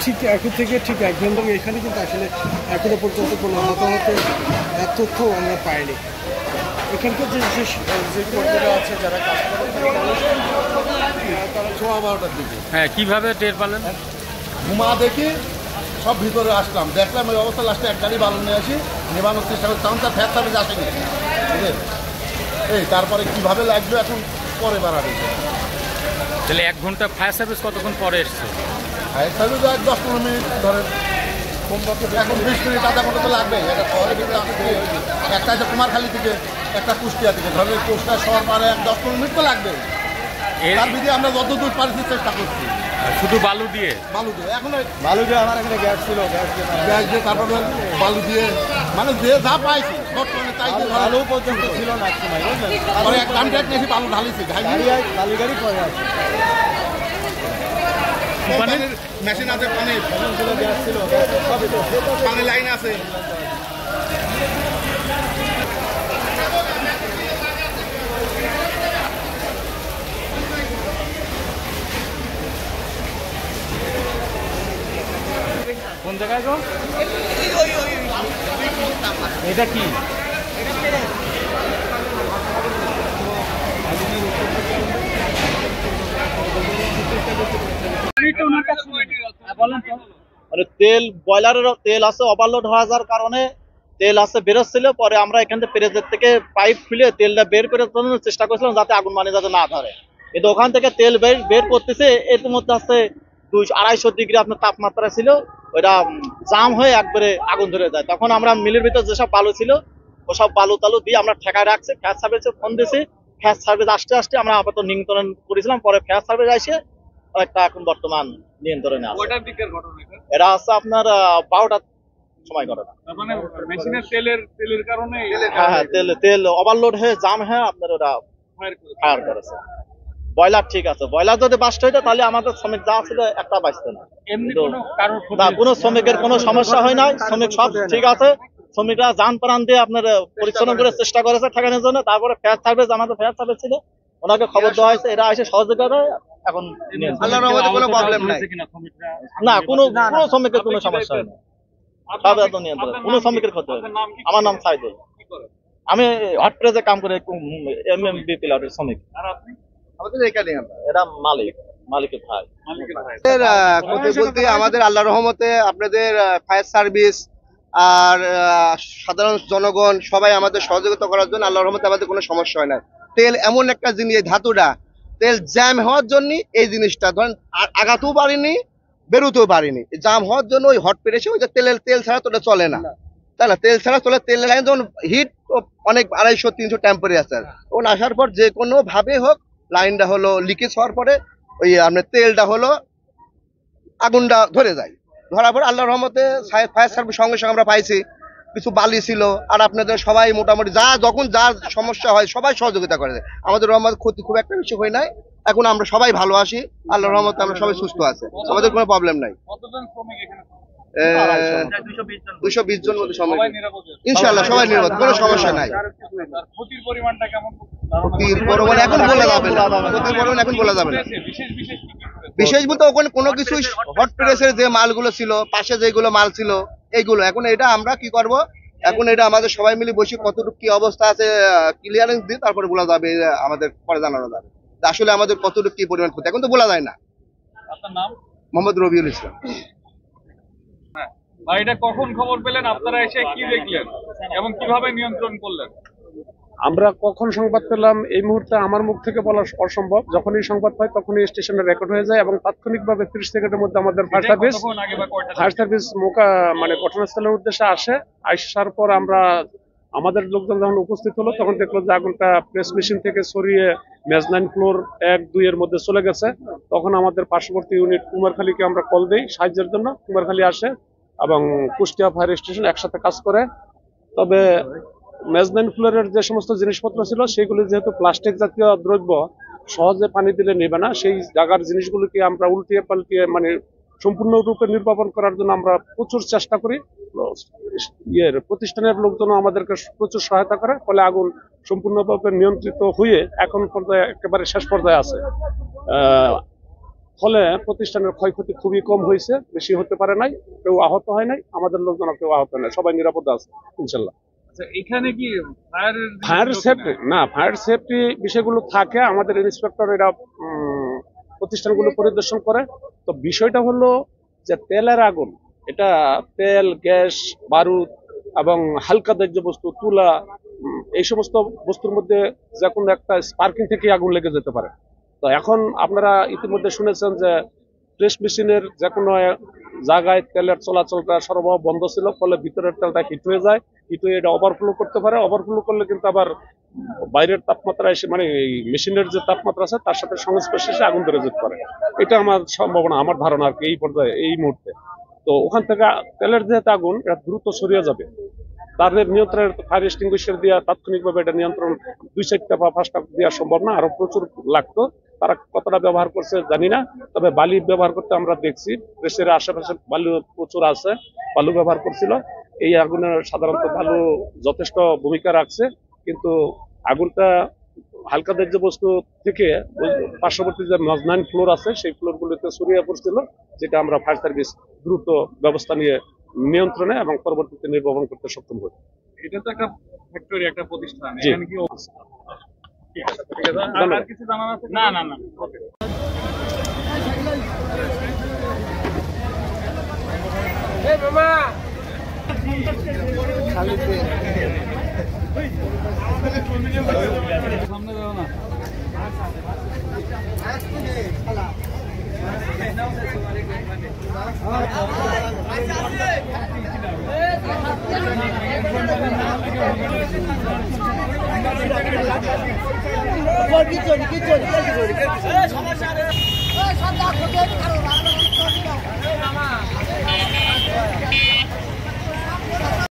ঠিক এখন থেকে ঠিক 1 ঘন্টা এখানে, কিন্তু আসলে এখনো পর্যন্ত কোনো মতামতের তথ্য আমরা পাইনি। এখানকার যে কর্মীরা আছে যারা কাজ করে তারা 12:15টার দিকে। হ্যাঁ, কিভাবে টের পেলেন? ঘুমা দেখি সব ভিতরে আসলাম, দেখলাম এই অবস্থা। লাস্টে এক গাড়ি বালু নিয়ে আসি, নেবানোর চেষ্টা করি, তখন তার ফ্যাট সার্ভিস আসেনি। এই তারপরে কীভাবে লাগবে এখন পরে বাড়াবে। তাহলে 1 ঘন্টা, ফায়ার সার্ভিস কতক্ষণ পরে এসছে? ফায়ার সার্ভিস 10-15 মিনিট ধরেন, এখন 20 মিনিট আধা ঘন্টা তো লাগবে। একটা আছে কুমারখালী থেকে, একটা কুষ্টিয়া থেকে, ধরেন কুষ্টিয়া শহর পারে 10-15 মিনিট তো লাগবে। তার বিধি আমরা যতদূর পারছি চেষ্টা করছি। শুধু বালু দিয়ে এখন বালু দিয়ে আমার এখানে গ্যাস ছিল, গ্যাস দিয়ে তারপরে বালু দিয়ে, মানে যে যা পাইছি বর্তমানে তাই বালু পর্যন্ত ছিল না। পরে এক কন্ট্রাক্ট নিয়েছি, বালু ঢালিছি, বালু গাড়ি পরে আছে, মেশিন আছে, গ্যাস ছিল, পানি লাইন আছে। কোন জায়গায় গো? এটা কি? মানে তেল, বয়লারের তেল আছে ওভারলোড হওয়া যাওয়ার কারণে তেল আছে বেরোচ্ছিল। পরে আমরা এখান থেকে প্রেসের থেকে পাইপ খুলে তেলটা বের করে চেষ্টা করছিলাম যাতে আগুন মানে যাতে না ধরে। কিন্তু ওখান থেকে তেল বের করতেছে, এর মধ্যে আছে 200-250 ডিগ্রি আপনার তাপমাত্রা ছিল, ওইটা জাম হয়ে একবারে আগুন ধরে যায়। তখন আমরা মিলের ভিতর যেসব বালু ছিল ওসব বালু টালু দিয়ে আমরা ঠেকায় রাখছি। ফায়ার সার্ভিসে ফোন দিয়েছি, ফায়ার সার্ভিস আসতে আমরা আপাতত নিয়ন্ত্রণ করেছিলাম। পরে ফায়ার সার্ভিস আসে একটা এখন বর্তমান নিয়ন্ত্রণে আছে। এটা আছে আপনার 12টার সময় ঘটনা। হ্যাঁ, তেল ওভারলোড হয়ে জাম হয়ে আপনার ওটা ফায়ার করেছে। বয়লার ঠিক আছে, বয়লার যদি বাস্ট হইতো তাহলে আমাদের শ্রমিক যা ছিল একটা বাঁচতো না। কোনো শ্রমিকের কোনো সমস্যা হয় নাই, শ্রমিক সব ঠিক আছে। শ্রমিকরা যান প্রাণ দিয়ে আপনার পরিশ্রম করে চেষ্টা করেছে ঠেকানোর জন্য। তারপরে ফায়ার সার্ভিস, আমাদের ফায়ার সার্ভিস ছিল, ওনাকে খবর দেওয়া হয়েছে, এরা এসে সহযোগিতা করে। এখন না, কোনো শ্রমিকের কোনো সমস্যা হয় না, সব এত নিয়ন্ত্রণ, কোনো শ্রমিকের ক্ষতি হয় না। আমার নাম সাইদুল, আমি হট প্রেসে কাম করে, MMB পিলারের শ্রমিক। এরা মালিকের ভাই। বলতে আমাদের আল্লাহ রহমতে আপনাদের ফায়ার সার্ভিস আর সাধারণ জনগণ সবাই আমাদের সহযোগিতা করার জন্য আল্লাহ রহমতে আমাদের কোনো সমস্যা হয় না। তেল এমন একটা জিনিস, ধাতুটা তেল জ্যাম হওয়ার জন্য এই জিনিসটা ধরেন আগাতেও পারিনি, বেরোতেও পারিনি। জাম হওয়ার জন্য ওই হট পেরেছে, ওই যে তেল ছাড়া তো চলে না, তাই না? তেল ছাড়া চলে, তেল লাইন যখন হিট অনেক 250-300 টেম্পারেচার, তখন আসার পর যে কোনো ভাবে হোক লাইনটা হলো লিকেজ হওয়ার পরে ওই আপনার তেলটা হলো আগুনটা ধরে যায়। ধরার পর আল্লাহর রহমতে ফায়ার সার্ভিস সঙ্গে সঙ্গে আমরা পাইছি। কিছু বালি ছিল, আর আপনাদের সবাই মোটামুটি যখন যার সমস্যা হয় সবাই সহযোগিতা করে। আমাদের রহমত ক্ষতি খুব একটা বেশি হয় নাই। এখন আমরা সবাই ভালো আছি, আল্লাহর রহমতে আমরা সবাই সুস্থ আছে, আমাদের কোনো প্রবলেম নাই। 220 জন মতো সময়, ইনশাআল্লাহ সবাই নিরাপদ, কোনো সমস্যা নাই। ক্ষতির পরিমাণটা কেমন? ক্ষতির পরিমাণ এখন বলা যাবে না, ক্ষতির পরিমাণ এখন বলা যাবে না। বিশেষ বলতে ওখানে কোনো কিছু হট প্রেসের যে মালগুলো ছিল, পাশে যেগুলো মাল ছিল এইগুলো, এখন এটা আমরা কি করব, এখন এটা আমাদের সবাই মিলে বসে কতটুকু কি অবস্থা আছে ক্লিয়ারেন্স দিয়ে তারপরে বলা যাবে, আমাদের পরে জানানো যাবে আসলে আমাদের কতটুকু কি পরিমাণ ক্ষতি, এখন তো বলা যায় না। আপনার নাম? মোহাম্মদ রবিউল ইসলাম। এটা কখন খবর পেলেন আপনারা, এসে কি দেখলেন এবং কিভাবে নিয়ন্ত্রণ করলেন? আমরা কখন সংবাদ পেলাম এই মুহূর্তে আমার মুখ থেকে বলা অসম্ভব। যখনই সংবাদ পাই তখনই স্টেশনে রেকর্ড হয়ে যায় এবং তাৎক্ষণিকভাবে 30 সেকেন্ডের মধ্যে আমাদের ফায়ার সার্ভিস মানে ঘটনাস্থলের উদ্দেশ্যে আসে। আসার পর আমরা আমাদের লোকজন যখন উপস্থিত হলো তখন দেখলো যে আগুনটা প্রেস মেশিন থেকে সরিয়ে মেজনাইন ফ্লোর 1-2 এর মধ্যে চলে গেছে। তখন আমাদের পার্শ্ববর্তী ইউনিট কুমারখালীকে আমরা কল দেই সাহায্যের জন্য। কুমারখালী আসে এবং কুষ্টিয়া ফায়ার স্টেশন একসাথে কাজ করে। তবে মেজনাইন ফ্লোরের যে সমস্ত জিনিসপত্র ছিল সেগুলি যেহেতু প্লাস্টিক জাতীয় দ্রব্য সহজে পানি দিলে নেবে না, সেই জায়গার জিনিসগুলোকে আমরা উল্টিয়ে পাল্টিয়ে মানে সম্পূর্ণরূপে নির্বাপন করার জন্য আমরা প্রচুর চেষ্টা করি। প্রতিষ্ঠানের লোকজন আমাদেরকে প্রচুর সহায়তা করে, ফলে আগুন সম্পূর্ণভাবে নিয়ন্ত্রিত হয়ে এখন পর্যায়ে একেবারে শেষ পর্যায়ে আছে। ফলে প্রতিষ্ঠানের ক্ষয়ক্ষতি খুবই কম হয়েছে, বেশি হতে পারে নাই, কেউ আহত হয় নাই, আমাদের লোকজন কেউ আহত হয় নাই, সবাই নিরাপদে আছে ইনশাল্লাহ। এখানে কি ফায়ার সেফটি না, ফায়ার সেফটি বিষয়গুলো থাকে, আমাদের ইন্সপেক্টর এরা প্রতিষ্ঠানগুলো পরিদর্শন করে। তো বিষয়টা হলো যে তেলের আগুন, এটা তেল, গ্যাস, বারুদ এবং হালকা দাহ্য বস্তু, তুলা, এই সমস্ত বস্তুর মধ্যে যে কোনো একটা স্পার্কিং থেকে আগুন লেগে যেতে পারে। তো এখন আপনারা ইতিমধ্যে শুনেছেন যে প্রেস মেশিনের যে কোনো জায়গায় তেলের চলাচলটা সরবরাহ বন্ধ ছিল, ফলে ভিতরের তেলটা হিট হয়ে যায়, হিট হয়ে এটা ওভারফ্লো করতে পারে। ওভারফ্লো করলে কিন্তু আবার বাইরের তাপমাত্রা এসে মানে এই মেশিনের যে তাপমাত্রা আছে তার সাথে সংস্পর্শে এসে আগুন ধরে যেতে পারে। এটা আমার সম্ভাবনা, আমার ধারণা আর কি এই পর্যায়ে এই মুহূর্তে। তো ওখান থেকে তেলের যেহেতু আগুন এটা দ্রুত সরিয়ে যাবে, তাদের নিয়ন্ত্রণের ফায়ার এক্সটিংগুইশার দিয়ে তাৎক্ষণিকভাবে এটা নিয়ন্ত্রণ 2-4টা বা 5টা দেওয়া সম্ভব না, আরো প্রচুর লাগতো। তারা কতটা ব্যবহার করছে জানি না, তবে বালি ব্যবহার করতে আমরা দেখছি, প্রেসের আশেপাশে বালু প্রচুর আছে, বালু ব্যবহার করছিল। এই আগুনের সাধারণত বালু যথেষ্ট ভূমিকা রাখছে, কিন্তু আগুনটা হালকা দাহ্য বস্তু থেকে পার্শ্ববর্তী যে মেজনাইন ফ্লোর আছে সেই ফ্লোরগুলোতে ছড়িয়ে পড়ছিল, যেটা আমরা ফায়ার সার্ভিস দ্রুত ব্যবস্থা নিয়ে নিয়ন্ত্রণে এবং পরবর্তীতে নির্বাপন করতে সক্ষম হই। এটা তো একটা ফ্যাক্টরি, একটা প্রতিষ্ঠান, জি। এখানে কি ঠিক আছে, ঠিক আছে। আর কিছু জানার আছে? না না না, ওকে। এই বাবা সামনে যাও না। সমস্যা